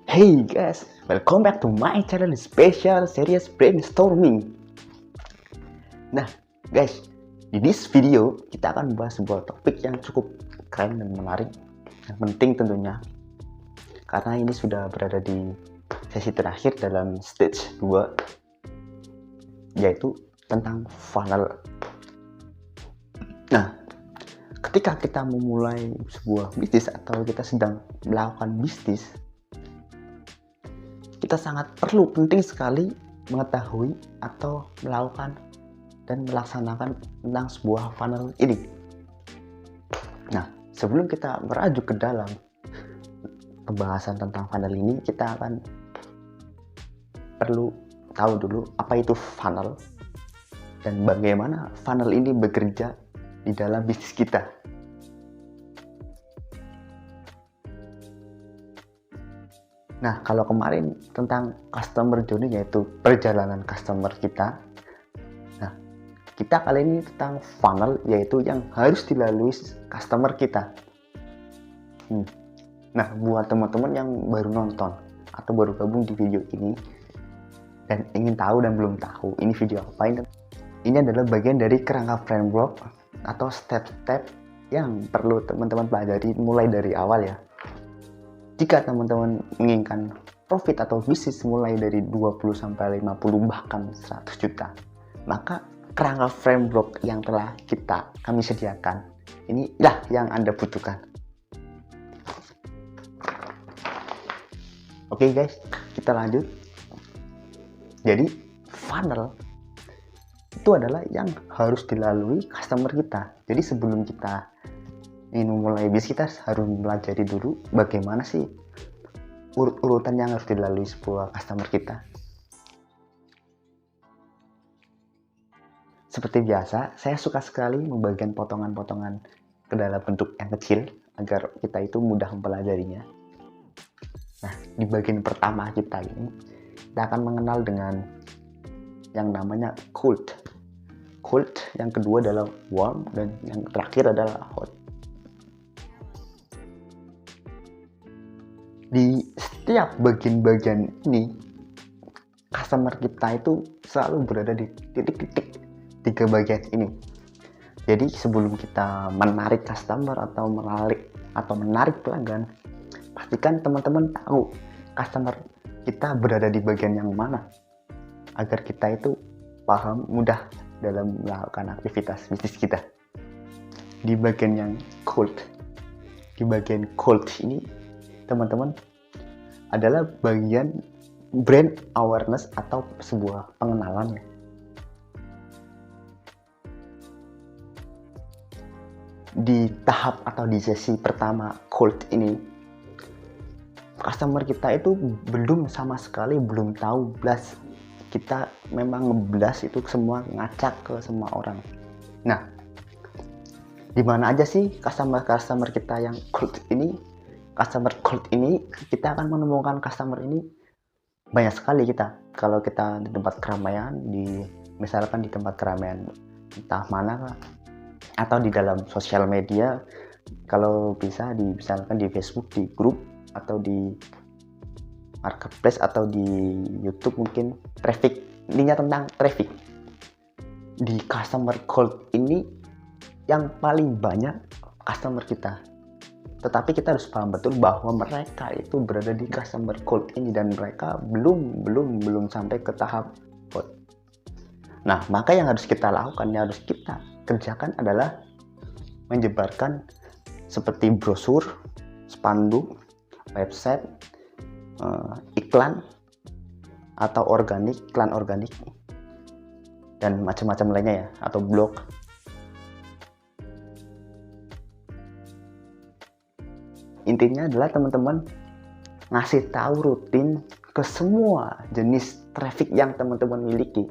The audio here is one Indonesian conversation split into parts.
Hey guys, welcome back to my channel special series brainstorming. Nah guys, di this video kita akan membahas sebuah topik yang cukup keren dan menarik, yang penting tentunya, karena ini sudah berada di sesi terakhir dalam stage 2, yaitu tentang funnel. Nah, ketika kita memulai sebuah bisnis atau kita sedang melakukan bisnis, kita sangat penting sekali mengetahui atau melakukan dan melaksanakan tentang sebuah funnel ini. Nah, sebelum kita merajuk ke dalam pembahasan tentang funnel ini, kita akan perlu tahu dulu apa itu funnel dan bagaimana funnel ini bekerja di dalam bisnis kita. Nah, kalau kemarin tentang customer journey, yaitu perjalanan customer kita. Nah, kita kali ini tentang funnel, yaitu yang harus dilalui customer kita. Nah, buat teman-teman yang baru nonton atau baru gabung di video ini dan ingin tahu dan belum tahu ini video apa, ini adalah bagian dari kerangka framework atau step-step yang perlu teman-teman pelajari mulai dari awal ya. Jika teman-teman menginginkan profit atau bisnis mulai dari 20 sampai 50 bahkan 100 juta, maka kerangka framework yang telah kami sediakan inilah yang Anda butuhkan. Oke guys, kita lanjut. Jadi funnel itu adalah yang harus dilalui customer kita. Jadi sebelum kita ingin memulai bisnis, kita harus mempelajari dulu bagaimana sih urutan yang harus dilalui sebuah customer kita. Seperti biasa, saya suka sekali membagikan potongan-potongan ke dalam bentuk yang kecil agar kita itu mudah mempelajarinya. Nah, di bagian pertama kita ini, kita akan mengenal dengan yang namanya cold. Cold, yang kedua adalah warm, dan yang terakhir adalah hot. Di setiap bagian-bagian ini, customer kita itu selalu berada di titik-titik 3 bagian ini. Jadi sebelum kita menarik customer atau menarik pelanggan, pastikan teman-teman tahu customer kita berada di bagian yang mana agar kita itu paham mudah dalam melakukan aktivitas bisnis kita. Di bagian yang cold, ini teman-teman adalah bagian brand awareness atau sebuah pengenalan. Di tahap atau di sesi pertama cold ini, customer kita itu belum sama sekali belum tahu blast. Kita memang ngeblas itu semua, ngacak ke semua orang. Nah, di mana aja sih customer kita yang cold ini? Customer cold ini, kita akan menemukan customer ini banyak sekali kita. Kalau kita di tempat keramaian, misalkan di tempat keramaian entah mana, atau di dalam sosial media, kalau bisa misalkan di Facebook, di grup, atau di marketplace, atau di YouTube mungkin traffic, ininya tentang traffic. Di customer cold ini yang paling banyak customer kita. Tetapi kita harus paham betul bahwa mereka itu berada di customer cold ini dan mereka belum sampai ke tahap hot. Nah, maka yang harus kita lakukan, yang harus kita kerjakan adalah menyebarkan seperti brosur, spanduk, website, iklan atau iklan organik dan macam-macam lainnya ya, atau blog. Intinya adalah teman-teman ngasih tahu rutin ke semua jenis traffic yang teman-teman miliki.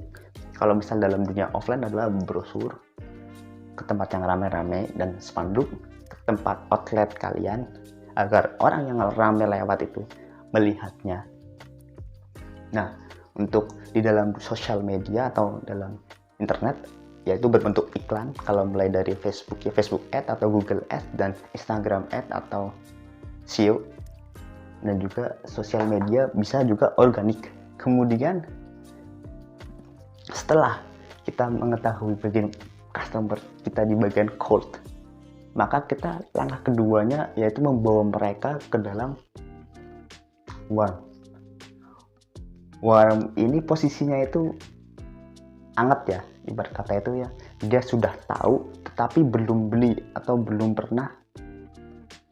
Kalau misal dalam dunia offline adalah brosur ke tempat yang ramai-ramai dan spanduk ke tempat outlet kalian agar orang yang ramai lewat itu melihatnya. Nah, untuk di dalam sosial media atau dalam internet, yaitu berbentuk iklan. Kalau mulai dari Facebook ya Facebook Ads atau Google Ads dan Instagram Ads atau SEO. dan juga sosial media, bisa juga organik. Kemudian setelah kita mengetahui bagian customer kita di bagian cold, maka kita langkah keduanya yaitu membawa mereka ke dalam warm. Warm ini posisinya itu hangat ya, ibarat kata itu ya, dia sudah tahu tetapi belum beli atau belum pernah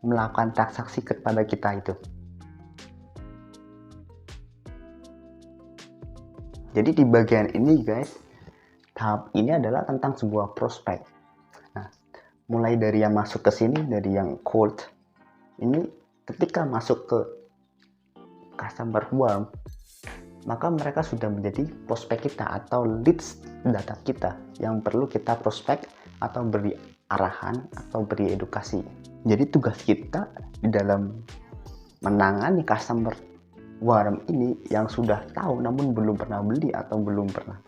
melakukan transaksi kepada kita itu. Jadi di bagian ini guys, tahap ini adalah tentang sebuah prospek. Nah, mulai dari yang masuk ke sini, dari yang cold ini, ketika masuk ke customer warm, maka mereka sudah menjadi prospek kita atau leads data kita yang perlu kita prospek atau beri arahan atau beri edukasi. Jadi tugas kita di dalam menangani customer warm ini yang sudah tahu namun belum pernah beli atau belum pernah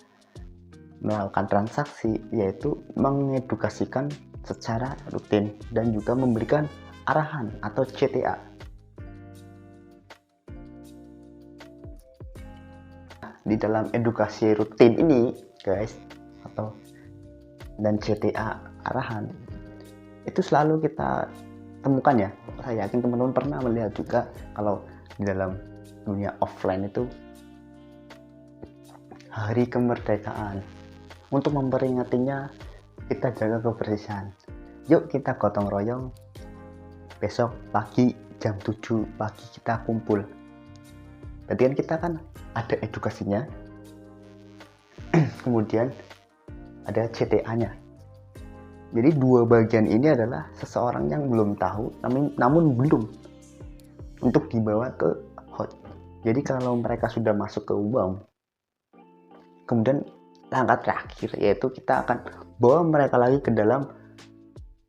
melakukan transaksi, yaitu mengedukasikan secara rutin dan juga memberikan arahan atau CTA. Di dalam edukasi rutin ini guys, atau dan CTA arahan, itu selalu kita temukan ya. Saya yakin teman-teman pernah melihat juga kalau di dalam dunia offline itu hari kemerdekaan, untuk memperingatinya kita jaga kebersihan. Yuk kita gotong royong, besok pagi jam 7 pagi kita kumpul. Berarti kan kita kan ada edukasinya, kemudian ada CTA-nya. Jadi dua bagian ini adalah seseorang yang belum tahu namun belum untuk dibawa ke hot. Jadi kalau mereka sudah masuk ke warm, kemudian langkah terakhir yaitu kita akan bawa mereka lagi ke dalam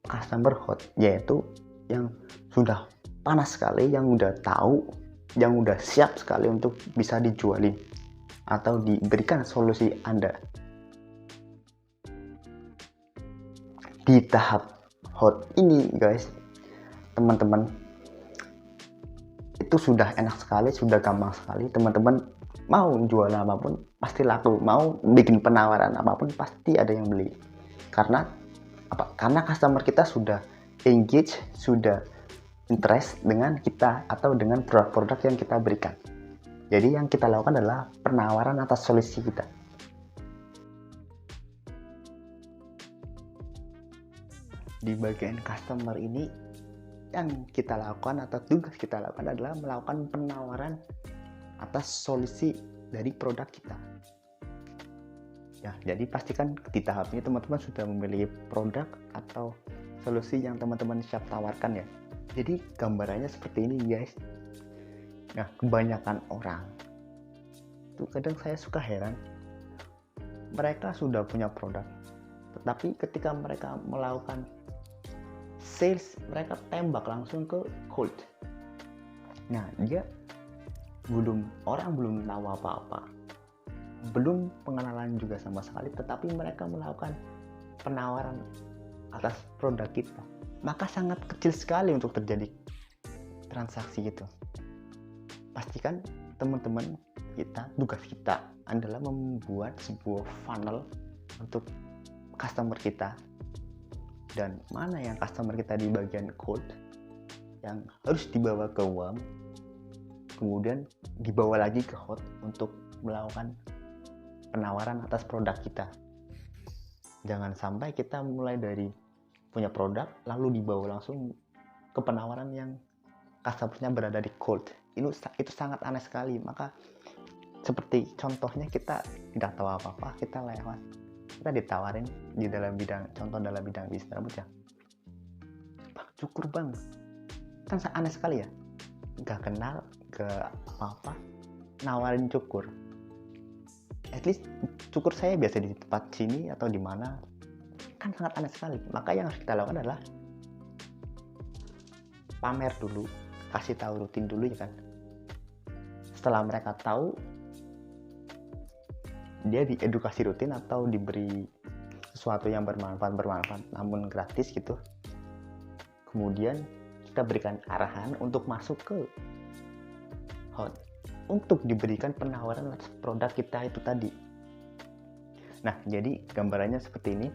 customer hot, yaitu yang sudah panas sekali, yang udah tahu, yang udah siap sekali untuk bisa dijualin atau diberikan solusi Anda. Di tahap hot ini guys, teman-teman, itu sudah enak sekali, sudah gampang sekali. Teman-teman mau jualan apapun pasti laku, mau bikin penawaran apapun pasti ada yang beli. Karena apa? Karena customer kita sudah engage, sudah interest dengan kita atau dengan produk-produk yang kita berikan. Jadi yang kita lakukan adalah penawaran atas solusi kita. Di bagian customer ini, yang kita lakukan atau tugas kita lakukan adalah melakukan penawaran atas solusi dari produk kita. Ya, jadi pastikan di tahap ini teman-teman sudah memiliki produk atau solusi yang teman-teman siap tawarkan ya. Jadi gambarannya seperti ini guys. Nah, kebanyakan orang itu kadang saya suka heran, mereka sudah punya produk, tetapi ketika mereka melakukan sales, mereka tembak langsung ke cold. Nah, orang belum tahu apa-apa, belum pengenalan juga sama sekali, tetapi mereka melakukan penawaran atas produk kita, maka sangat kecil sekali untuk terjadi transaksi itu. Pastikan teman-teman kita, tugas kita adalah membuat sebuah funnel untuk customer kita, dan mana yang customer kita di bagian cold yang harus dibawa ke warm, kemudian dibawa lagi ke hot untuk melakukan penawaran atas produk kita. Jangan sampai kita mulai dari punya produk lalu dibawa langsung ke penawaran yang customernya berada di cold. Itu sangat aneh sekali. Maka seperti contohnya, kita tidak tahu apa-apa, kita ditawarin di dalam bidang, contoh dalam bidang bisnis rambut ya, bang cukur bang, kan aneh sekali ya, gak kenal, gak apa-apa, nawarin cukur. At least cukur saya biasa di tempat sini atau di mana, kan sangat aneh sekali. Maka yang harus kita lakukan adalah pamer dulu, kasih tahu rutin dulu ya kan. Setelah mereka tahu, dia diedukasi rutin atau diberi sesuatu yang bermanfaat namun gratis gitu. Kemudian kita berikan arahan untuk masuk ke hot untuk diberikan penawaran atas produk kita itu tadi. Nah, jadi gambarannya seperti ini.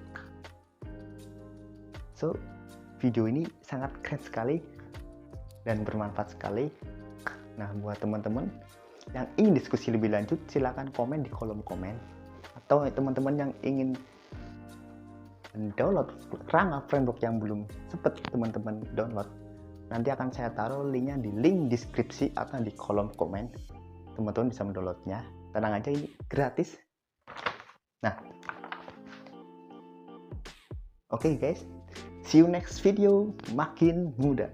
So, video ini sangat keren sekali dan bermanfaat sekali. Nah, buat teman-teman yang ingin diskusi lebih lanjut, silahkan komen di kolom komen. Atau teman-teman yang ingin download Ranga Framework yang belum sempat teman-teman download, nanti akan saya taruh linknya di link deskripsi atau di kolom komen. Teman-teman bisa mendownloadnya, tenang aja, ini gratis. Nah, oke guys, see you next video, makin muda.